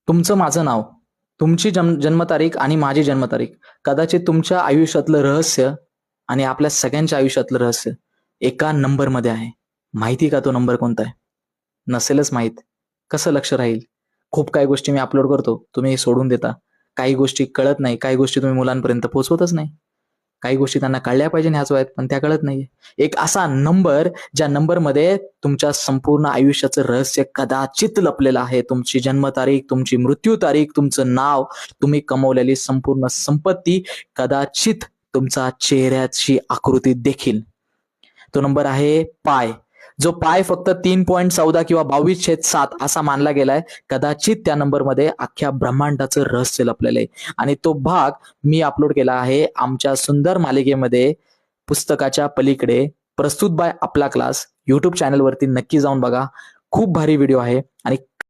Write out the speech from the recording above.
तुमचं माझं नाव, तुमची जन्मतारीख आणि माझी जन्मतारीख कदाचित तुमच्या आयुष्यातलं रहस्य आणि आपल्या सगळ्यांच्या आयुष्यातलं रहस्य एका नंबरमध्ये आहे. माहिती का तो नंबर कोणता आहे? नसेलच माहीत. कसं लक्ष राहील? खूप काही गोष्टी मी अपलोड करतो, तुम्ही सोडून देता. काही गोष्टी कळत नाही, काही गोष्टी तुम्ही मुलांपर्यंत पोहोचवतच नाही. काही गोष्टी त्यांना कळल्या पाहिजे ह्याच वयात, पण त्या कळत नाहीये. एक असा नंबर ज्या नंबरमध्ये तुमच्या संपूर्ण आयुष्याचं रहस्य कदाचित लपलेलं आहे. तुमची जन्मतारीख, तुमची मृत्यू तारीख, तुमचं नाव, तुम्ही कमवलेली संपूर्ण संपत्ती, कदाचित तुमचा चेहऱ्याची आकृती देखील. तो नंबर आहे पाय. जो पाय फक्त 3.14 किंवा 22/7 असा मानला गेलाय. कदाचित त्या नंबरमध्ये अख्ख्या ब्रह्मांडाचं रहस्य लपलेलं आहे. आणि तो भाग मी अपलोड केला आहे आमच्या सुंदर मालिकेमध्ये, पुस्तकाच्या पलीकडे, प्रस्तुत बाय आपला क्लास. युट्यूब चॅनलवरती नक्की जाऊन बघा. खूप भारी व्हिडिओ आहे आणि